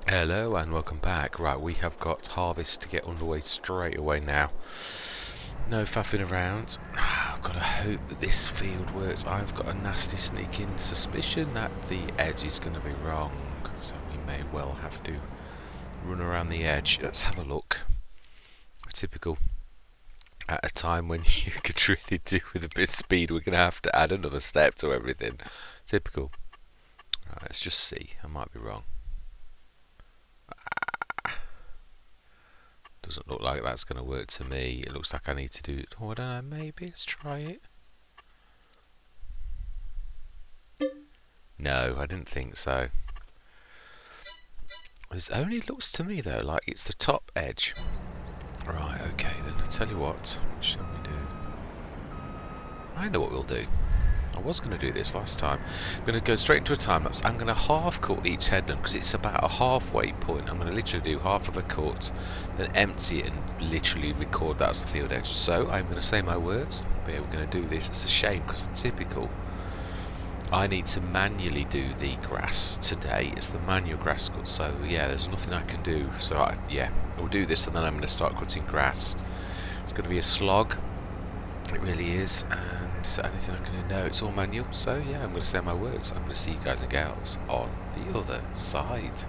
Hello and welcome back. Right, we have got harvest to get underway straight away now. No faffing around. I've got to hope that this field works. I've got a nasty sneaking suspicion that the edge is going to be wrong, so we may well have to run around the edge. Let's have a look. Typical. At a time when you could really do with a bit of speed, we're going to have to add another step to everything. Typical. Right, let's just see. I might be wrong. Doesn't look like that's going to work to me. It looks like I need to do it. Oh, I don't know. Maybe. Let's try it. No, I didn't think so. It only looks to me, though, like it's the top edge. Right, okay, then. I'll tell you what. What shall we do? I know what we'll do. I was going to do this last time. I'm going to go straight into a time lapse. I'm going to half cut each headland because it's about a halfway point. I'm going to literally do half of a cut, then empty it and literally record that as the field edge. So I'm going to say my words. But yeah, we're going to do this. It's a shame because it's typical. I need to manually do the grass today. It's the manual grass cut. So yeah, there's nothing I can do. So yeah, we'll do this and then I'm going to start cutting grass. It's going to be a slog. It really is. Is there anything I can do? No, it's all manual. So yeah, I'm going to say my words. I'm going to see you guys and gals on the other side.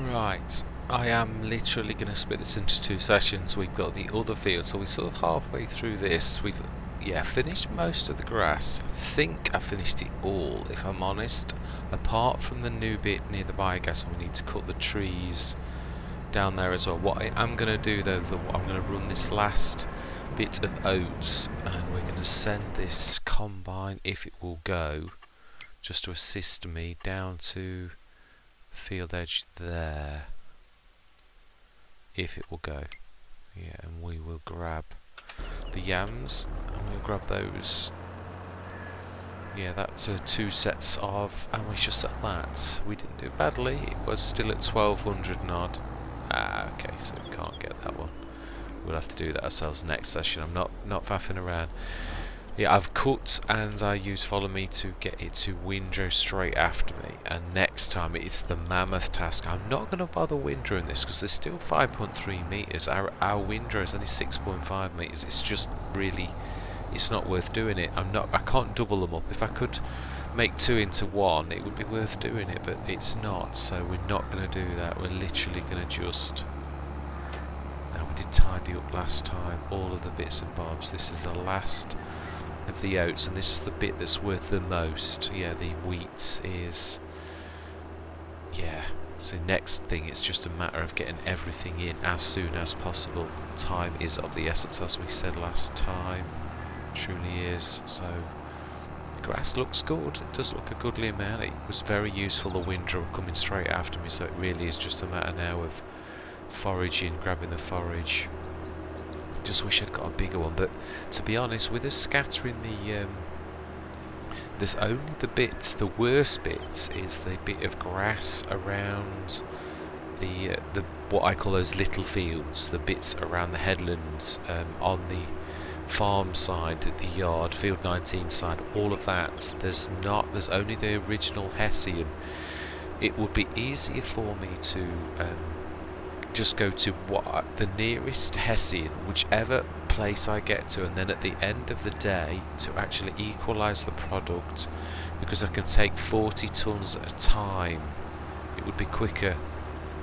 Right, I am literally going to split this into 2 sessions. We've got the other field, so we're sort of halfway through this. We've finished most of the grass. I think I finished it all, if I'm honest, apart from the new bit near the biogas, and we need to cut the trees down there as well. What I am going to do though, I'm going to run this last bit of oats, and we're going to send this combine, if it will go, just to assist me down to field edge there, if it will go. Yeah, and we will grab the yams and we'll grab those. Yeah, that's 2 sets of, and we shall sell that. We didn't do badly, it was still at 1200 and odd. Ah, okay, so we can't get that one. We'll have to do that ourselves next session. I'm not faffing around. Yeah, I've cut and I use follow me to get it to windrow straight after me, and next time it's the mammoth task. I'm not going to bother windrowing this because there's still 5.3 meters. Our windrow is only 6.5 meters. It's just really, it's not worth doing it. I can't double them up. If I could make 2 into 1, it would be worth doing it, but it's not. So we're not going to do that. We're literally going to just. Now, we did tidy up last time all of the bits and bobs. This is the last of the oats, and this is the bit that's worth the most. Yeah, the wheat is, yeah, so next thing, it's just a matter of getting everything in as soon as possible. Time is of the essence, as we said last time. It truly is. So the grass looks good, it does look a goodly amount. It was very useful, the windrow coming straight after me, so it really is just a matter now of foraging, grabbing the forage. Just wish I'd got a bigger one, but to be honest, with us scattering the there's only the worst bit is the bit of grass around the what I call those little fields, the bits around the headlands, on the farm side, the yard, field 19 side, all of that. There's only the original Hessian. It would be easier for me to just go to the nearest Hessian, whichever place I get to, and then at the end of the day to actually equalise the product, because I can take 40 tons at a time. It would be quicker,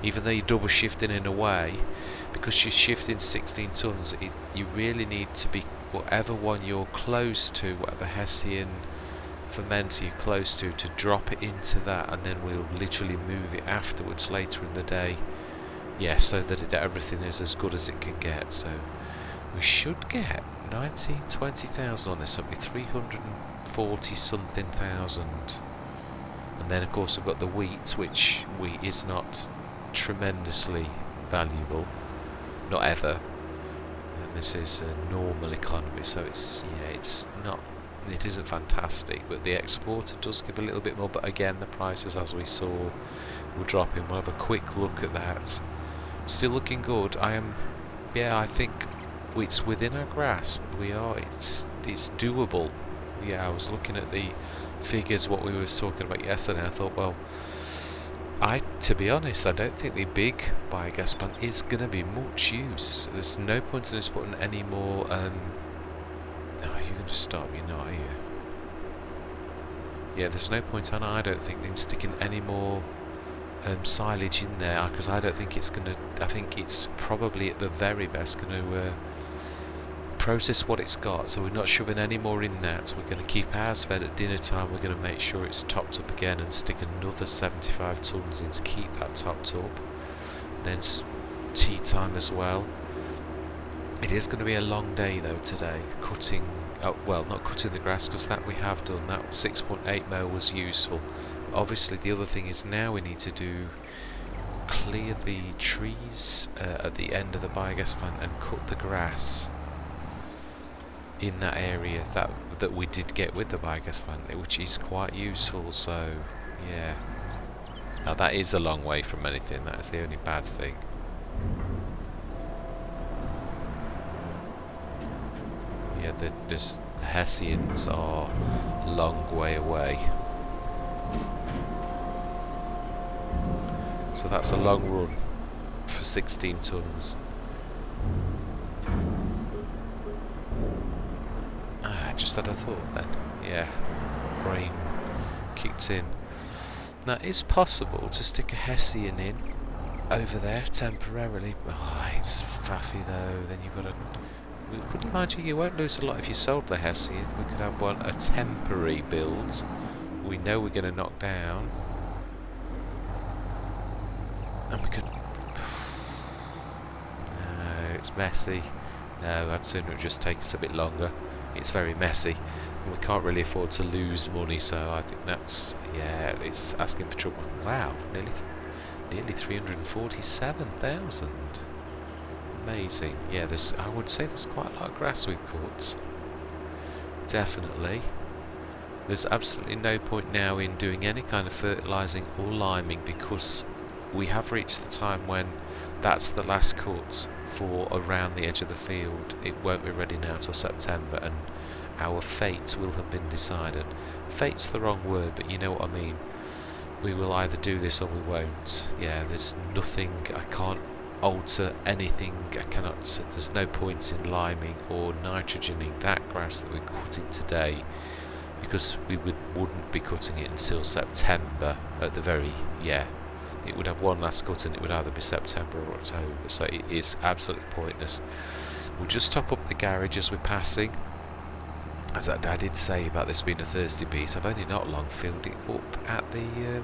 even though you're double shifting in a way, because you're shifting 16 tons. You really need to be whatever one you're close to, whatever Hessian fermenter you're close to drop it into that, and then we'll literally move it afterwards later in the day. Yeah, so that everything is as good as it can get. So we should get 20,000 on this. So it'll be 340 something thousand. And then of course we've got the wheat, which wheat is not tremendously valuable, not ever. And this is a normal economy, so it isn't fantastic, but the exporter does give a little bit more. But again, the prices, as we saw, will drop in. We'll have a quick look at that. Still looking good. I think it's within our grasp. It's doable. Yeah, I was looking at the figures, what we were talking about yesterday, and I thought, well, to be honest, I don't think the big biogas plant is going to be much use. There's no point in us putting any more. Oh, you're going to stop, you're not, are you? Yeah, there's no point, and I don't think, in sticking any more silage in there, because I don't think it's going to. I think it's probably at the very best going to process what it's got, so we're not shoving any more in that. We're going to keep ours fed at dinner time. We're going to make sure it's topped up again and stick another 75 tons in to keep that topped up. Then tea time as well. It is going to be a long day though today, cutting, not cutting the grass, because that we have done. That 6.8 mow was useful. Obviously the other thing is now we need to clear the trees at the end of the biogas plant and cut the grass in that area that we did get with the biogas plant, which is quite useful. So yeah, now that is a long way from anything. That is the only bad thing. Yeah, the Hessians are a long way away. So that's a long run for 16 tons. Just had a thought then. Yeah, brain kicked in. Now, it's possible to stick a Hessian in over there temporarily. Oh, it's faffy though. Then you've got to. Wouldn't mind you won't lose a lot if you sold the Hessian. We could have one a temporary build. We know we're going to knock down, and we could. No, it's messy. No, I'd sooner it just take us a bit longer. It's very messy, and we can't really afford to lose money. So I think that's it's asking for trouble. Wow, nearly 347,000. Amazing. Yeah, I would say there's quite a lot of grass we've caught. Definitely. There's absolutely no point now in doing any kind of fertilising or liming, because we have reached the time when that's the last cut for around the edge of the field. It won't be ready now till September, and our fate will have been decided. Fate's the wrong word, but you know what I mean. We will either do this or we won't. Yeah, there's nothing, I can't alter anything, there's no point in liming or nitrogening that grass that we're cutting today, because we wouldn't be cutting it until September at the very, it would have one last cut, and it would either be September or October, so it is absolutely pointless. We'll just top up the garage as we're passing. As I did say about this being a thirsty beast, I've only not long filled it up at the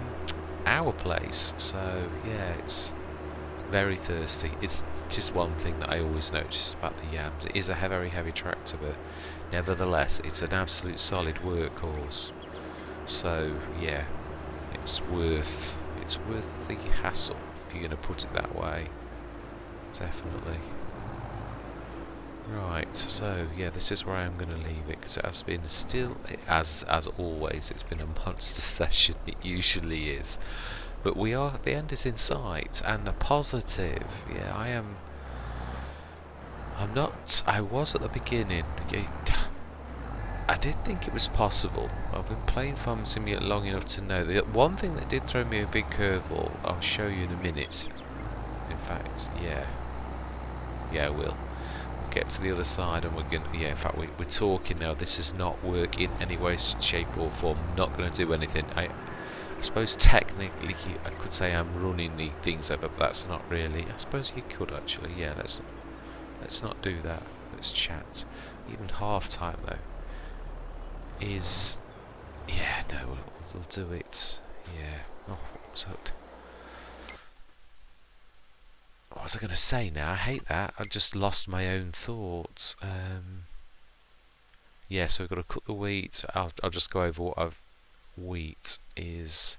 our place, so yeah, it's very thirsty. It is one thing that I always notice about the yams. It is a very heavy tractor, but nevertheless it's an absolute solid workhorse. So yeah, it's worth the hassle, if you're going to put it that way. Definitely. Right, so yeah, this is where I am going to leave it, because it has been as always, it's been a monster session. It usually is. But the end is in sight, and a positive. Yeah, I was at the beginning. I did think it was possible. I've been playing Farm Simulator long enough to know that one thing that did throw me a big curveball, I'll show you in a minute. In fact, yeah, we'll get to the other side, and we're going to, in fact, we're talking now. This does not work in any way, shape or form. Not going to do anything. I suppose technically I could say I'm running the things over, but that's not really. I suppose you could actually. Yeah, let's not do that. Let's chat. Even half time though is no, we'll do it. Yeah. Oh, what was I going to say now? I hate that. I just lost my own thoughts. Yeah, so we've got to cut the wheat. I'll just go over what wheat is.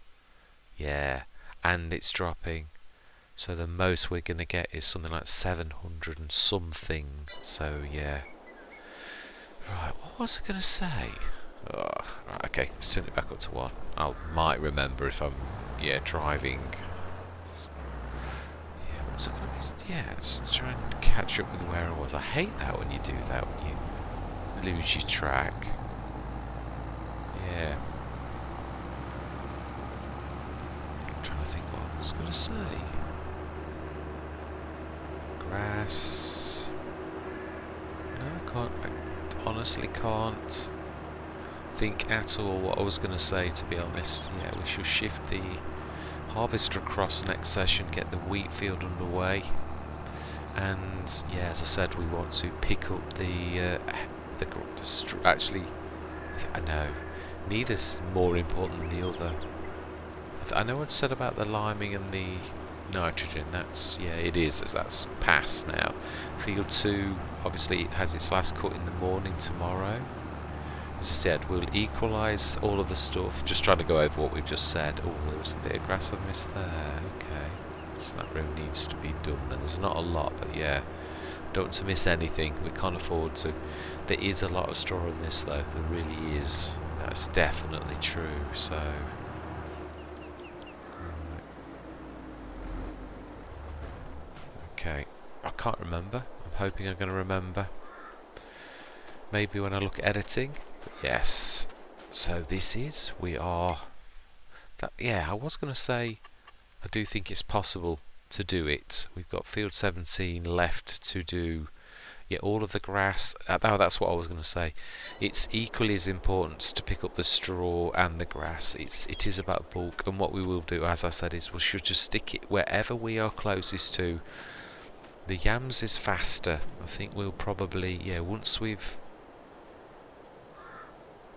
Yeah, and it's dropping. So the most we're going to get is something like 700 and something. So yeah. Right, what was I going to say? Oh, right, okay, let's turn it back up to 1. I might remember if I'm driving. So let's try and catch up with where I was. I hate that when you do that, when you lose your track. Yeah. I'm trying to think what I was going to say. Grass. No, I can't. I honestly can't think at all what I was going to say, to be honest. Yeah, we shall shift the harvester across the next session, get the wheat field underway, and yeah, as I said, we want to pick up actually, I know neither's more important than the other. I know what I said about the liming and the nitrogen. That's it is. That's past now. Field 2 obviously has its last cut in the morning tomorrow. As I said, we'll equalise all of the stuff. Just trying to go over what we've just said. Oh, there was a bit of grass I missed there. Okay, so that really needs to be done. Then there's not a lot, but yeah, don't want to miss anything. We can't afford to. There is a lot of straw in this, though. There really is. That's definitely true. So. Okay, I can't remember. I'm hoping I'm going to remember. Maybe when I look at editing. Yes. So we are. I was going to say, I do think it's possible to do it. We've got field 17 left to do. Yeah, all of the grass. That's what I was going to say. It's equally as important to pick up the straw and the grass. It is about bulk, and what we will do, as I said, is we should just stick it wherever we are closest to. The yams is faster. I think we'll probably, yeah, once we've,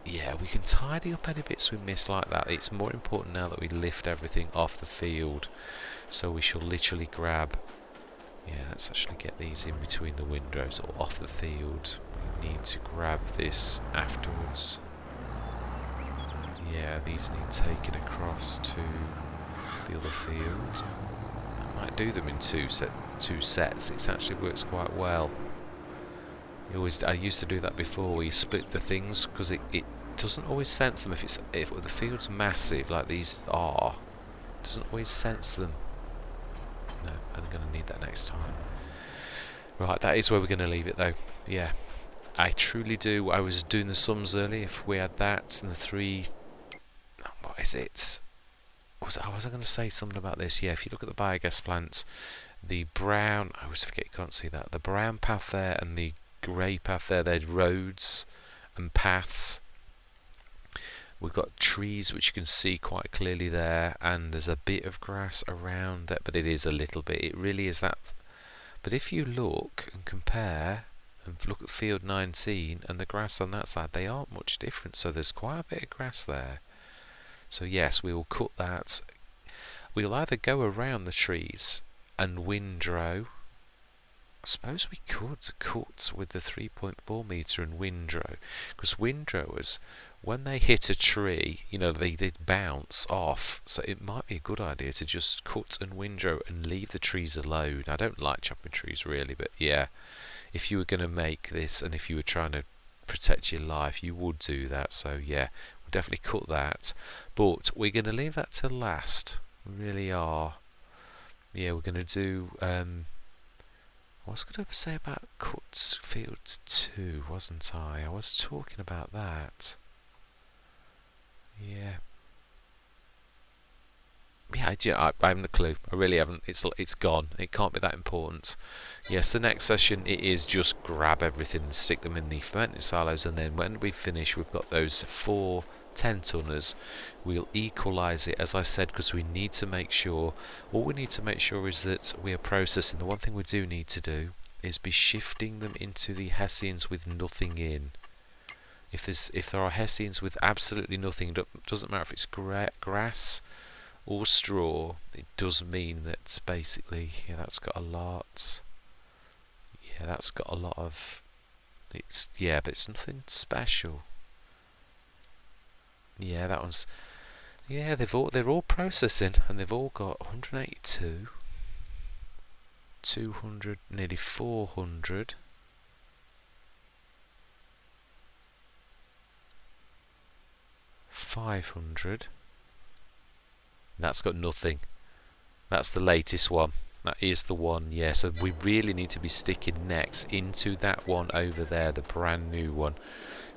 yeah, we can tidy up any bits we miss like that. It's more important now that we lift everything off the field. So we shall literally grab, yeah, let's actually get these in between the windrows or off the field. We need to grab this afterwards. Yeah, these need taken across to the other field. I might do them in two sets. It actually works quite well. I used to do that before, where you split the things, because it doesn't always sense them if the field's massive like these are. It doesn't always sense them. No, I'm going to need that next time. Right, that is where we're going to leave it though. Yeah, I truly do. I was doing the sums earlier. If we had that and the three, what is it? Was I going to say something about this? Yeah, if you look at the biogas plants, the brown, I always forget you can't see that. The brown path there and the grey path there, they're roads and paths. We've got trees which you can see quite clearly there, and there's a bit of grass around that, but it is a little bit. It really is that. But if you look and compare and look at field 19 and the grass on that side, they aren't much different. So there's quite a bit of grass there. So yes, we will cut that. We'll either go around the trees and windrow. I suppose we could cut with the 3.4 metre and windrow, because windrowers, when they hit a tree, you know, they bounce off. So it might be a good idea to just cut and windrow and leave the trees alone. I don't like chopping trees really, but yeah, if you were going to make this and if you were trying to protect your life, you would do that. So yeah, we'll definitely cut that. But we're going to leave that till last. We really are. Yeah, we're going to do... I was going to say about cuts fields 2, wasn't I? I was talking about that. Yeah. Yeah, I haven't a clue. I really haven't. It's gone. It can't be that important. Yes, the next session it is just grab everything and stick them in the fermenting silos, and then when we finish, we've got those 4 10-tonners. We'll equalise it, as I said, because we need to make sure. All we need to make sure is that we are processing. The one thing we do need to do is be shifting them into the Hessians with nothing in. If there are Hessians with absolutely nothing, it doesn't matter if it's grass or straw, it does mean that basically, yeah, that's got a lot. Yeah, that's got a lot of. But it's nothing special. Yeah, that one's. Yeah, they're all processing, and they've all got 182, 200, nearly 400. 500. That's got nothing. That's the latest one. That is the one, yeah. So we really need to be sticking next into that one over there, the brand new one.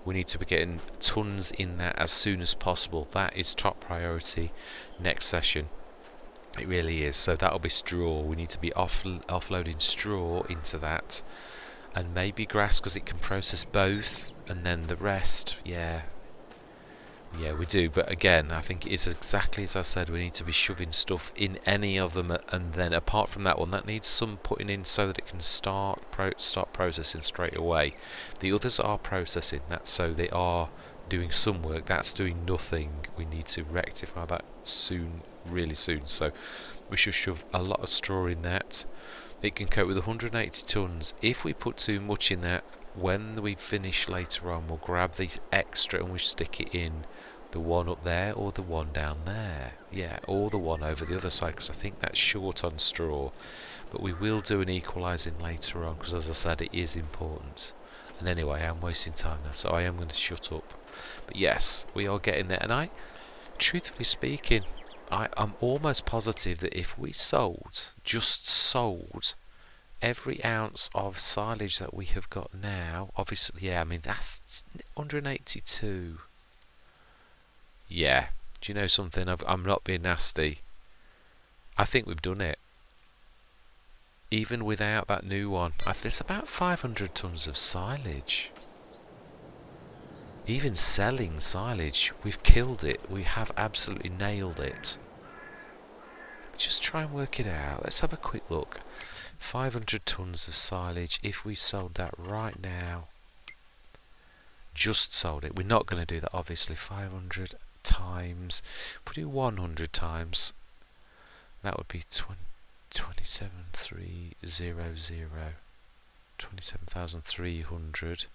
We need to be getting tons in that as soon as possible. That is top priority next session. It really is. So that'll be straw. We need to be offloading straw into that, and maybe grass, because it can process both, and then the rest, yeah, we do. But again, I think it's exactly as I said, we need to be shoving stuff in any of them, and then apart from that one, that needs some putting in so that it can start processing straight away. The others are processing, that's so they are doing some work. That's doing nothing. We need to rectify that soon, really soon. So we should shove a lot of straw in that. It can cope with 180 tons. If we put too much in that, when we finish later on, we'll grab the extra and we'll stick it in the one up there or the one down there. Yeah, or the one over the other side, because I think that's short on straw. But we will do an equalising later on, because as I said, it is important. And anyway, I'm wasting time now, so I am going to shut up. But yes, we are getting there. And truthfully speaking, I'm almost positive that if we just sold every ounce of silage that we have got now, obviously, yeah, I mean, that's 182. Yeah, do you know something? I'm not being nasty. I think we've done it. 182 I think we've done it. even without that new one. There's about 500 tonnes of silage. Even selling silage, we've killed it. We have absolutely nailed it. Just try and work it out. Let's have a quick look. 500 tonnes of silage. If we sold that right now, just sold it. We're not going to do that, obviously. 500 times. If we do 100 times, that would be 27,300. 27,300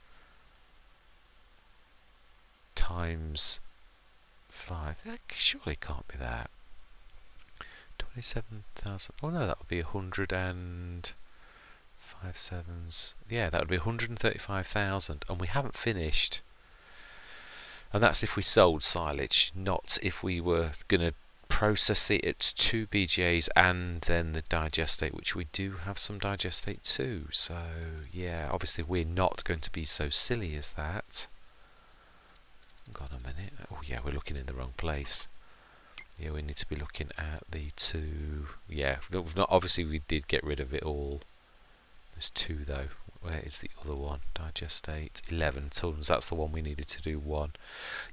times 5. That surely can't be that. 27,000. Oh no, that would be 100 and 5 sevens. Yeah, that would be 135,000, and we haven't finished. And that's if we sold silage, not if we were going to process it at 2 BGAs and then the digestate, which we do have some digestate too. So yeah, obviously we're not going to be so silly as that. Hold on a minute. Oh yeah, we're looking in the wrong place. Yeah, we need to be looking at the 2. Yeah, we've not, obviously we did get rid of it all. There's 2 though. Where is the other one? Digestate, 11 tonnes. That's the one we needed to do 1.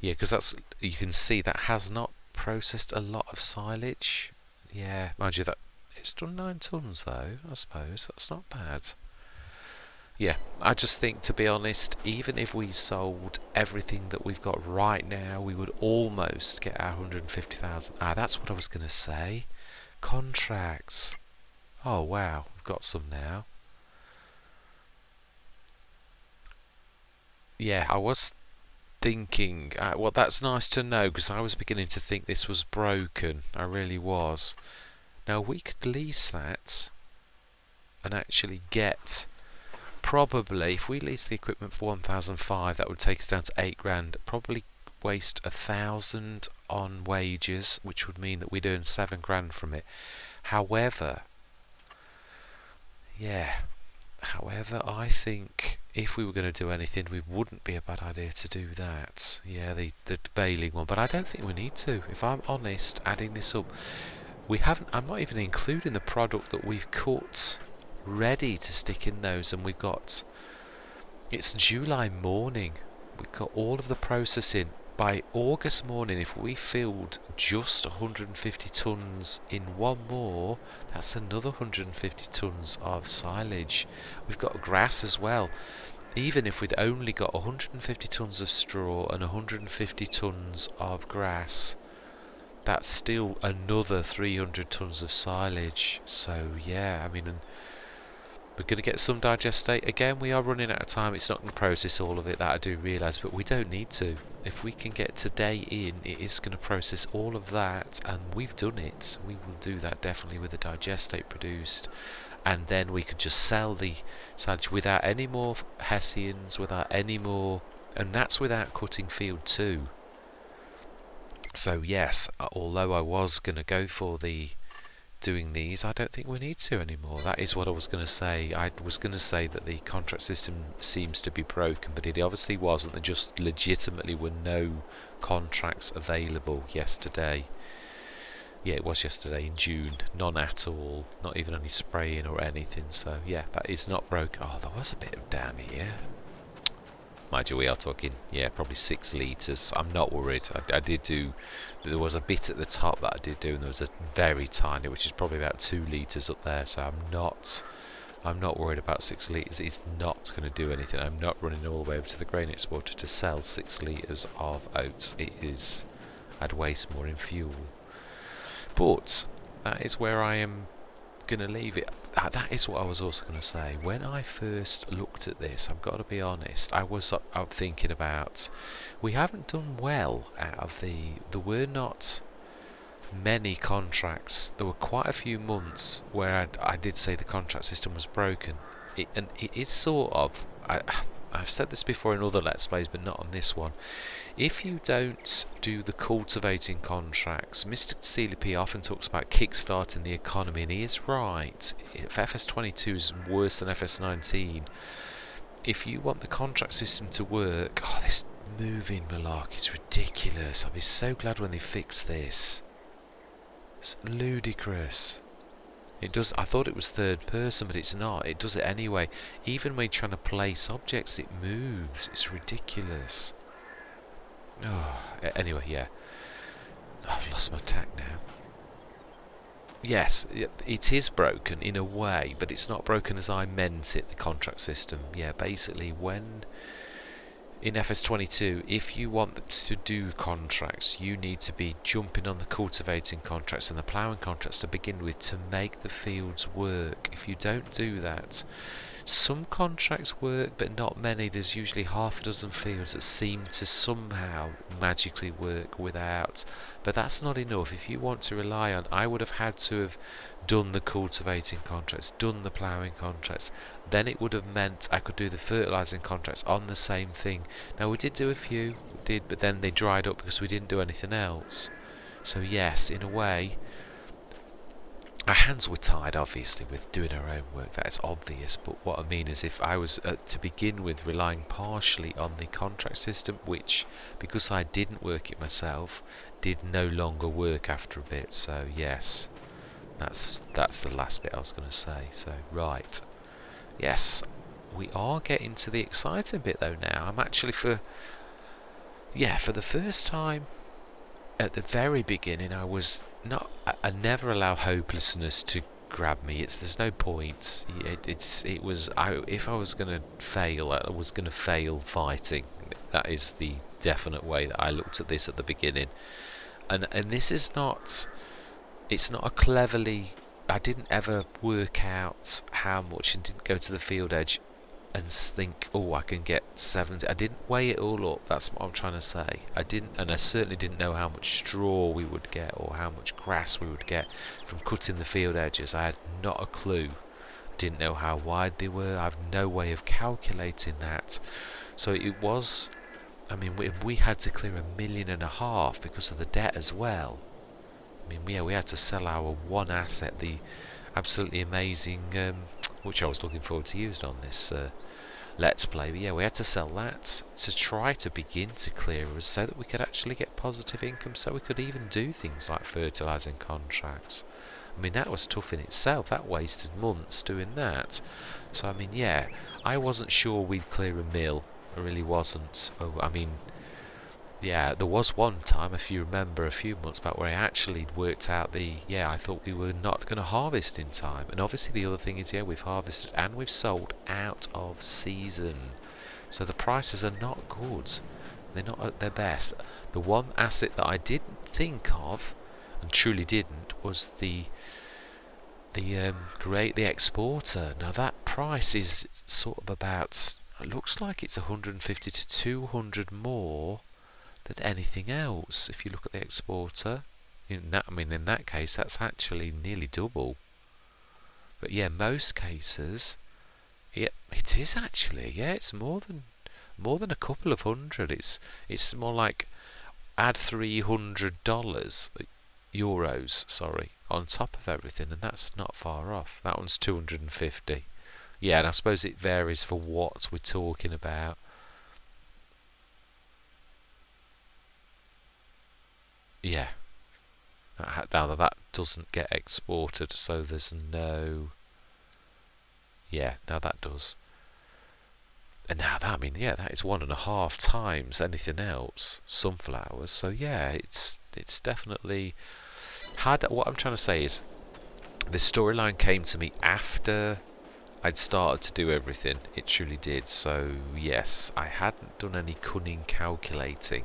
Yeah, because that's, you can see that has not processed a lot of silage. Yeah, mind you, that it's done 9 tonnes though. I suppose that's not bad. Yeah, I just think, to be honest, even if we sold everything that we've got right now, we would almost get our 150,000. That's what I was going to say. Contracts. Oh wow, we've got some now. Yeah, I was thinking, well, that's nice to know, because I was beginning to think this was broken. I really was. Now we could lease that and actually get, probably, if we lease the equipment for 1,500, that would take us down to 8 grand. Probably waste 1,000 on wages, which would mean that we'd earn 7 grand from it. However, I think if we were going to do anything, it wouldn't be a bad idea to do that. Yeah, the baling one, but I don't think we need to. If I'm honest, adding this up, we haven't. I'm not even including the product that we've cut ready to stick in those, and we've got. It's July morning. We've got all of the processing. By August morning, if we filled just 150 tonnes in one more, that's another 150 tonnes of silage. We've got grass as well. Even if we'd only got 150 tonnes of straw and 150 tonnes of grass, that's still another 300 tonnes of silage. So yeah, I mean, we're going to get some digestate. Again, we are running out of time. It's not going to process all of it, that I do realise, but we don't need to. If we can get today in, it is going to process all of that, and we've done it. We will do that definitely with the digestate produced, and then we could just sell the silage without any more Hessians, without any more, and that's without cutting field 2. So yes, although I was going to go for the doing these, I don't think we need to anymore. That is what I was going to say. I was going to say that the contract system seems to be broken, but it obviously wasn't. There just legitimately were no contracts available yesterday. Yeah, it was yesterday in June. None at all. Not even any spraying or anything. So yeah, that is not broken. Oh, there was a bit of down here. Mind you, we are talking, yeah, probably 6 litres. I'm not worried. I did do, there was a bit at the top that I did do, and there was a very tiny, which is probably about 2 litres up there. So I'm not worried about 6 litres. It's not going to do anything. I'm not running all the way over to the grain exporter to sell 6 litres of oats. I'd waste more in fuel. But that is where I am going to leave it. That is what I was also going to say. When I first looked at this, I've got to be honest, I was thinking about, we haven't done well out of there were not many contracts. There were quite a few months where I did say the contract system was broken. And it is sort of, I've said this before in other Let's Plays, but not on this one. If you don't do the cultivating contracts, Mr. CLP often talks about kickstarting the economy, and he is right. If FS22 is worse than FS19, if you want the contract system to work, this moving malarkey is ridiculous. I'll be so glad when they fix this. It's ludicrous. It does. I thought it was third person, but it's not. It does it anyway. Even when you're trying to place objects, it moves. It's ridiculous. Oh, anyway, yeah. I've lost my tack now. Yes, it is broken in a way, but it's not broken as I meant it, the contract system. Yeah, basically, when in FS22, if you want to do contracts, you need to be jumping on the cultivating contracts and the ploughing contracts to begin with to make the fields work. If you don't do that, some contracts work, but not many. There's usually half a dozen fields that seem to somehow magically work without. But that's not enough. If you want to rely on, I would have had to have done the cultivating contracts, done the ploughing contracts. Then it would have meant I could do the fertilising contracts on the same thing. Now we did do a few, but then they dried up because we didn't do anything else. So yes, in a way, our hands were tied, obviously, with doing our own work. That is obvious. But what I mean is, if I was to begin with relying partially on the contract system, which, because I didn't work it myself, did no longer work after a bit. So yes, that's the last bit I was going to say. So right, yes, we are getting to the exciting bit though now. I'm actually for the first time at the very beginning, I never allow hopelessness to grab me. There's no point. If I was going to fail, I was going to fail fighting. That is the definite way that I looked at this at the beginning. And this is not. It's not a cleverly. I didn't ever work out how much and didn't go to the field edge and think, oh, I can get 70. I didn't weigh it all up. That's what I'm trying to say. I didn't, and I certainly didn't know how much straw we would get or how much grass we would get from cutting the field edges. I had not a clue. I didn't know how wide they were. I have no way of calculating that. So it was. I mean, we had to clear $1.5 million because of the debt as well. I mean, we had to sell our one asset, the absolutely amazing, which I was looking forward to using on this Let's Play. But yeah, we had to sell that to try to begin to clear us so that we could actually get positive income, so we could even do things like fertilising contracts. I mean, that was tough in itself. That wasted months doing that. So, I mean, yeah, I wasn't sure we'd clear $1 million. I really wasn't. I mean, yeah, there was one time, if you remember, a few months back where I actually worked out I thought we were not going to harvest in time. And obviously the other thing is, yeah, we've harvested and we've sold out of season. So the prices are not good. They're not at their best. The one asset that I didn't think of, and truly didn't, was the exporter. Now that price is sort of about, it looks like it's 150 to 200 more than anything else. If you look at the exporter, in that case, that's actually nearly double. But yeah, most cases, yeah, it is actually. Yeah, it's more than a couple of hundred. It's more like add €300, sorry, on top of everything, and that's not far off. That one's 250. Yeah, and I suppose it varies for what we're talking about. Yeah. Now that doesn't get exported, so there's no. Yeah, now that does. And now that, that is 1.5 times anything else, sunflowers. So yeah, it's definitely hard. What I'm trying to say is, the storyline came to me after I'd started to do everything. It truly did. So yes, I hadn't done any cunning calculating.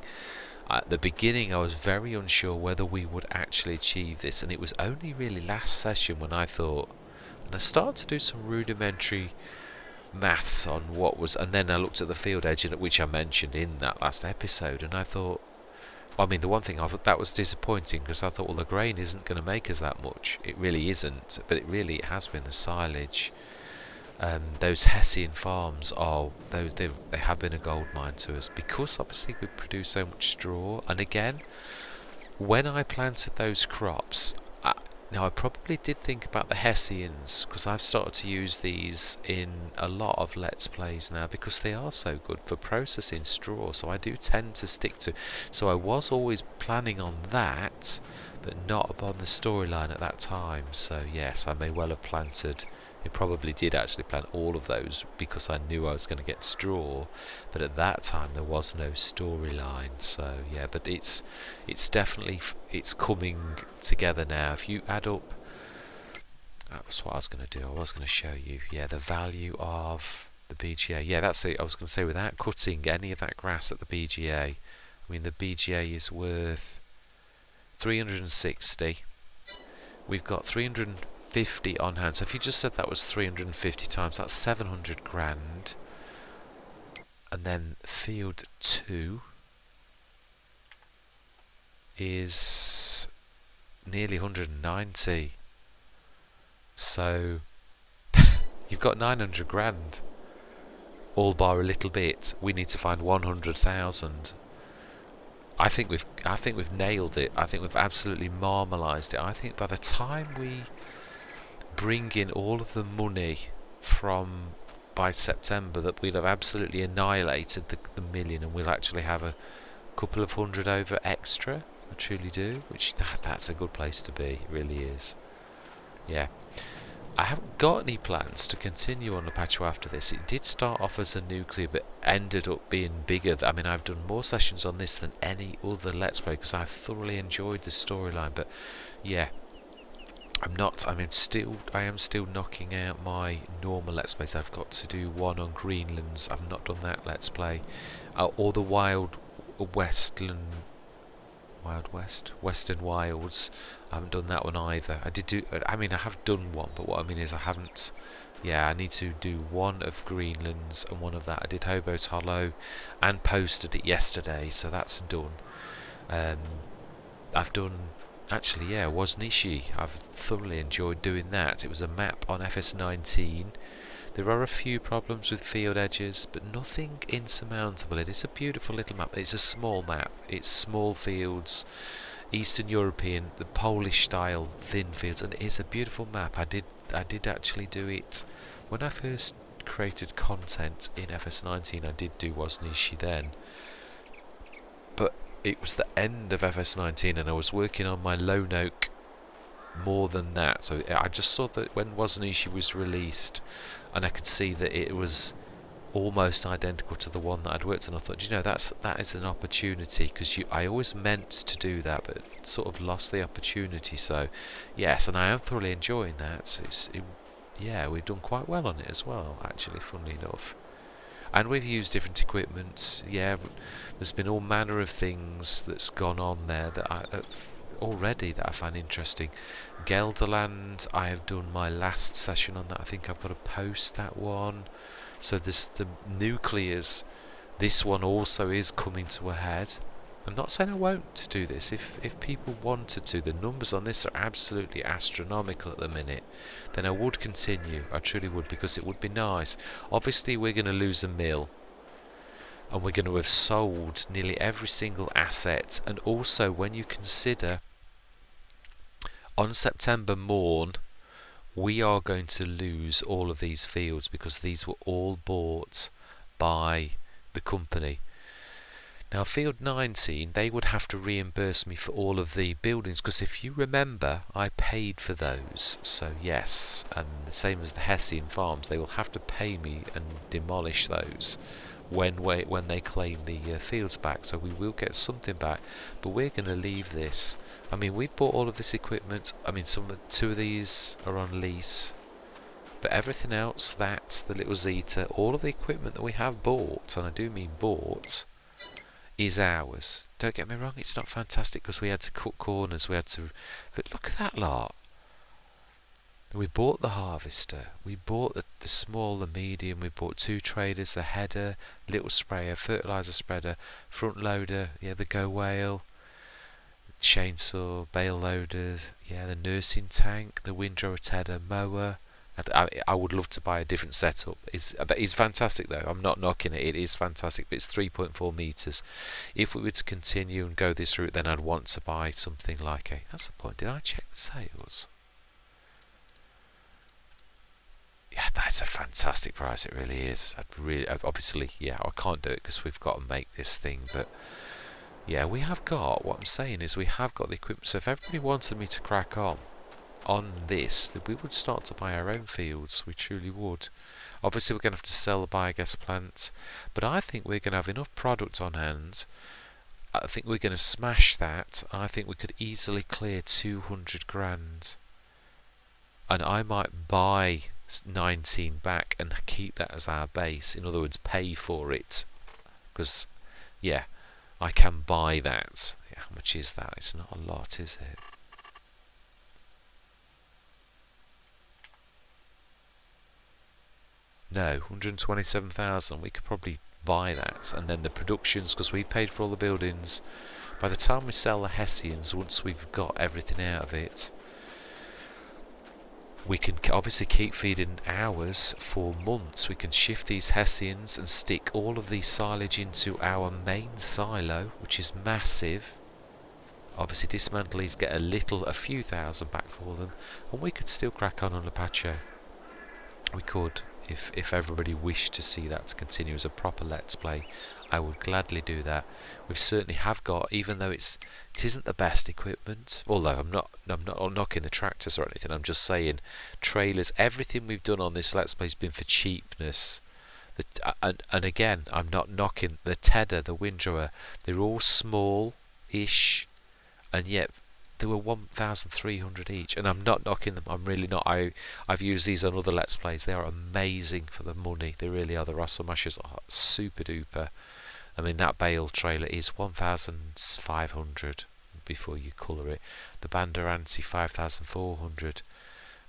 At the beginning, I was very unsure whether we would actually achieve this, and it was only really last session when I thought, and I started to do some rudimentary maths on what was, and then I looked at the field edge, which I mentioned in that last episode, and I thought, the one thing that was disappointing, because I thought, well, the grain isn't going to make us that much. It really isn't, but it has been the silage. Those Hessian farms they have been a gold mine to us, because obviously we produce so much straw. And again, when I planted those crops, now I probably did think about the Hessians, because I've started to use these in a lot of Let's Plays now, because they are so good for processing straw. So I do tend to stick to. So I was always planning on that, but not upon the storyline at that time. So yes, I may well have planted. It probably did actually plant all of those because I knew I was going to get straw, but at that time there was no storyline. So yeah, but it's definitely it's coming together now. If you add up, that was what I was going to do. I was going to show you, yeah, the value of the BGA. Yeah, that's it. I was going to say, without cutting any of that grass at the BGA, I mean the BGA is worth 360. We've got 350 on hand. So if you just said that was 350 times, that's 700 grand. And then field 2 is nearly 190. So you've got 900 grand. All bar a little bit. We need to find 100,000. I think we've nailed it. I think we've absolutely marmalised it. I think by the time we bring in all of the money from by September, that we'll have absolutely annihilated the million, and we'll actually have a couple of hundred over extra. I truly do. Which that's a good place to be. It really is. Yeah. I haven't got any plans to continue on LAPACHO after this. It did start off as a nuclear, but ended up being bigger. I mean, I've done more sessions on this than any other Let's Play because I've thoroughly enjoyed the storyline. But yeah, I am still knocking out my normal Let's Plays. I've got to do one on Greenlands. I've not done that Let's Play, or the Western Wilds. I haven't done that one either. I have done one, but what I mean is I haven't. Yeah, I need to do one of Greenlands and one of that. I did Hobo's Hollow and posted it yesterday, so that's done. I've done, actually, yeah, Woznishi. I've thoroughly enjoyed doing that. It was a map on FS19. There are a few problems with field edges, but nothing insurmountable. It is a beautiful little map. It's a small map. It's small fields, Eastern European, the Polish style, thin fields, and it is a beautiful map. I did actually do it when I first created content in FS19. I did do Woznishi then, but it was the end of FS19, and I was working on my Lone Oak more than that. So I just saw that when Woznishi was released, and I could see that it was almost identical to the one that I'd worked on. I thought, that is an opportunity, because I always meant to do that, but sort of lost the opportunity. So yes, and I am thoroughly enjoying that. Yeah, we've done quite well on it as well, actually, funnily enough. And we've used different equipment. Yeah, there's been all manner of things that's gone on there that I find interesting. Gelderland, I have done my last session on that. I think I've got to post that one. So there's the nuclears. This one also is coming to a head. I'm not saying I won't do this. If people wanted to, the numbers on this are absolutely astronomical at the minute, then I would continue. I truly would, because it would be nice. Obviously we're going to lose a mill, and we're going to have sold nearly every single asset. And also, when you consider on September morn, we are going to lose all of these fields, because these were all bought by the company. Now field 19, they would have to reimburse me for all of the buildings, because if you remember, I paid for those. So yes, and the same as the Hessian farms, they will have to pay me and demolish those when they claim the fields back. So we will get something back, but we're going to leave this. I mean, we bought all of this equipment. I mean, two of these are on lease, but everything else, that's the little Zeta, all of the equipment that we have bought, and I do mean bought, is ours. Don't get me wrong, it's not fantastic because we had to cut corners, but look at that lot. We bought the harvester, we bought the small, the medium, we bought 2 traders, the header, little sprayer, fertilizer spreader, front loader, yeah, the go whale, chainsaw, bale loader, yeah, the nursing tank, the windrow tedder, mower. I would love to buy a different setup. It's fantastic though. I'm not knocking it. It is fantastic, but it's 3.4 meters. If we were to continue and go this route, then I'd want to buy something like a. That's the point. Did I check the sales? Yeah, that's a fantastic price. It really is. Obviously, yeah, I can't do it because we've got to make this thing. But Yeah, we have got, what I'm saying is we have got the equipment. So if everybody wanted me to crack on this, then we would start to buy our own fields. We truly would. Obviously, we're going to have to sell the biogas plant, but I think we're going to have enough product on hand. I think we're going to smash that. I think we could easily clear 200 grand. And I might buy 19 back and keep that as our base. In other words, pay for it. Because, yeah, I can buy that. Yeah, how much is that? It's not a lot, is it? No, 127,000. We could probably buy that. And then the productions, because we paid for all the buildings. By the time we sell the Hessians, once we've got everything out of it, we can obviously keep feeding ours for months. We can shift these Hessians and stick all of the silage into our main silo, which is massive. Obviously dismantle these, get a few thousand back for them, and we could still crack on LAPACHO. We could, if everybody wished to see that to continue as a proper Let's Play. I would gladly do that. We certainly have got, even though it isn't the best equipment, although I'm not knocking the tractors or anything, I'm just saying trailers, everything we've done on this Let's Play has been for cheapness. And again, I'm not knocking the Tedder, the Windrower, they're all small-ish, and yet they were 1,300 each, and I'm not knocking them. I'm really not. I've used these on other Let's Plays. They are amazing for the money. They really are. The Russell Mashers are super duper. I mean, that bale trailer is 1,500 before you colour it. The Banderanti 5,400.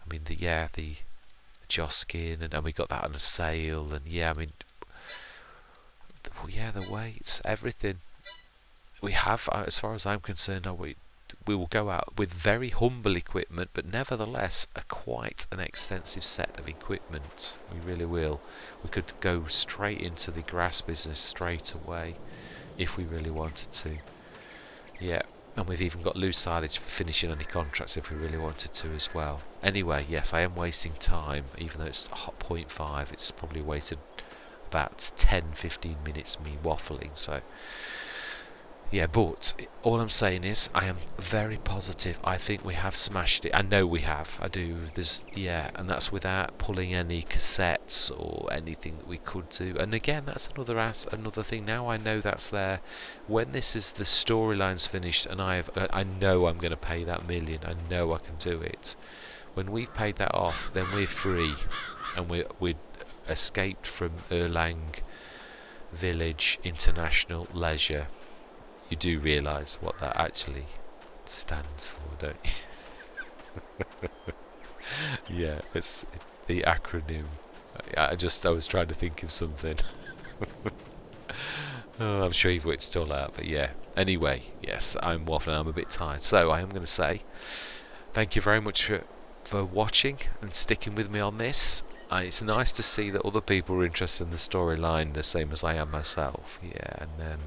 I mean, the Joskin, and we got that on a sale, and yeah, I mean, the weights, everything. We have, as far as I'm concerned, we will go out with very humble equipment, but nevertheless quite an extensive set of equipment. We really will. We could go straight into the grass business straight away if we really wanted to. Yeah, and we've even got loose silage for finishing any contracts if we really wanted to as well. Anyway, yes, I am wasting time, even though it's 0.5. It's probably wasted about 10-15 minutes me waffling, so yeah, but all I'm saying is I am very positive. I think we have smashed it. I know we have. I do. And that's without pulling any cassettes or anything that we could do. And again, that's another thing. Now I know that's there. When this is the storyline's finished, and I know I'm going to pay that million. I know I can do it. When we've paid that off, then we're free, and we're escaped from Erlang Village International Leisure. You do realise what that actually stands for, don't you? Yeah, it's the acronym. I was trying to think of something. I'm sure you've worked it all out, but yeah. Anyway, yes, I'm waffling. I'm a bit tired, so I am going to say thank you very much for watching and sticking with me on this. It's nice to see that other people are interested in the storyline the same as I am myself. Yeah, and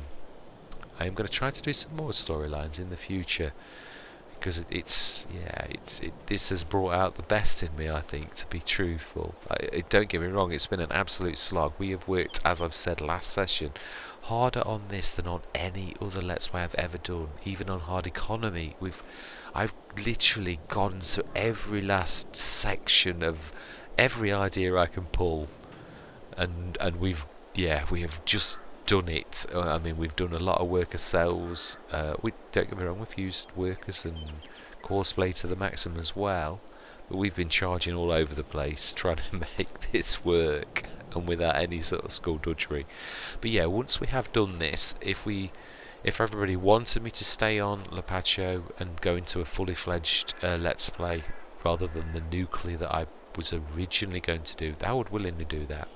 I am going to try to do some more storylines in the future, because this has brought out the best in me, I think, to be truthful. Don't get me wrong, it's been an absolute slog. We have worked, as I've said last session, harder on this than on any other Let's Play I've ever done, even on Hard Economy. I've literally gone to every last section of every idea I can pull, and we have just done it. I mean, we've done a lot of work ourselves. Don't get me wrong, we've used workers and Courseplay to the maximum as well, but we've been charging all over the place trying to make this work, and without any sort of skullduggery. But yeah, once we have done this, if everybody wanted me to stay on LAPACHO and go into a fully fledged Let's Play rather than the nuclear that I was originally going to do, I would willingly do that.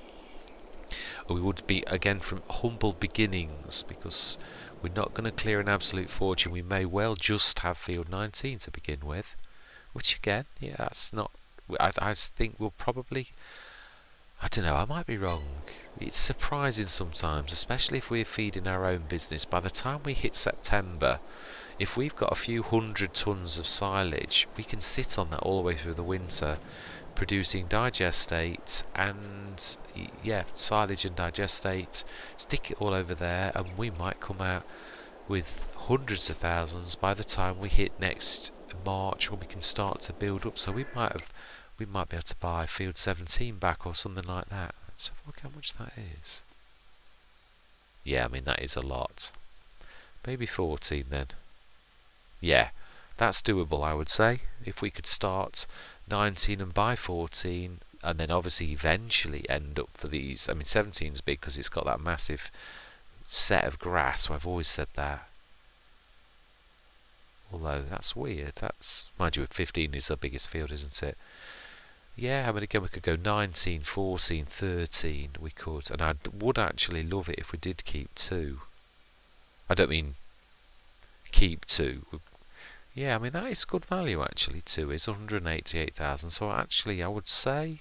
We would be again from humble beginnings, because we're not going to clear an absolute fortune. We may well just have field 19 to begin with, which again, yeah, that's not. I think we'll probably. I don't know, I might be wrong. It's surprising sometimes, especially if we're feeding our own business. By the time we hit September, if we've got a few 100 tons of silage, we can sit on that all the way through the winter, producing digestate and silage and digestate, stick it all over there, and we might come out with hundreds of thousands by the time we hit next March, when we can start to build up. So we might be able to buy field 17 back or something like that. Let's have a look how much that is. Yeah, I mean that is a lot. Maybe 14 then. Yeah, that's doable, I would say. If we could start 19 and buy 14, and then obviously eventually end up for these. I mean 17's big because it's got that massive set of grass. So I've always said that. Although that's weird. That's, mind you, 15 is the biggest field, isn't it? Yeah, I mean again we could go 19, 14, 13. We could, and I would actually love it if we did keep 2. I don't mean keep 2. Yeah, I mean that is good value actually. 2 is 188,000. So actually I would say,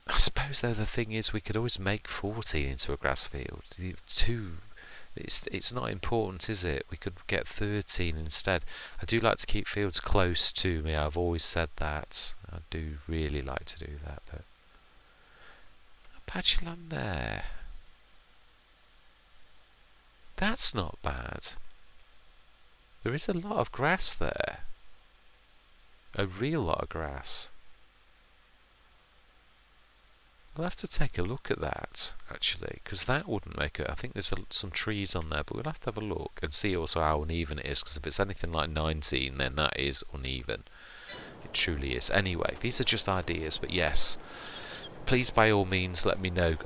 I suppose though the thing is we could always make 14 into a grass field. 2, it's not important, is it? We could get 13 instead. I do like to keep fields close to me. I've always said that. I do really like to do that. But a patch of land there. That's not bad. There is a lot of grass there. A real lot of grass. We'll have to take a look at that, actually, because that wouldn't make it. I think there's some trees on there, but we'll have to have a look and see also how uneven it is, because if it's anything like 19, then that is uneven. It truly is. Anyway, these are just ideas, but yes, please by all means let me know.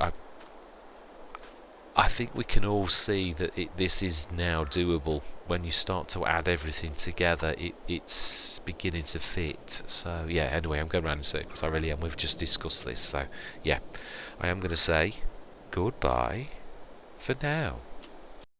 I think we can all see that this is now doable. When you start to add everything together, it's beginning to fit. So yeah, anyway, I'm going around in circles. I really am. We've just discussed this. So yeah, I am going to say goodbye for now.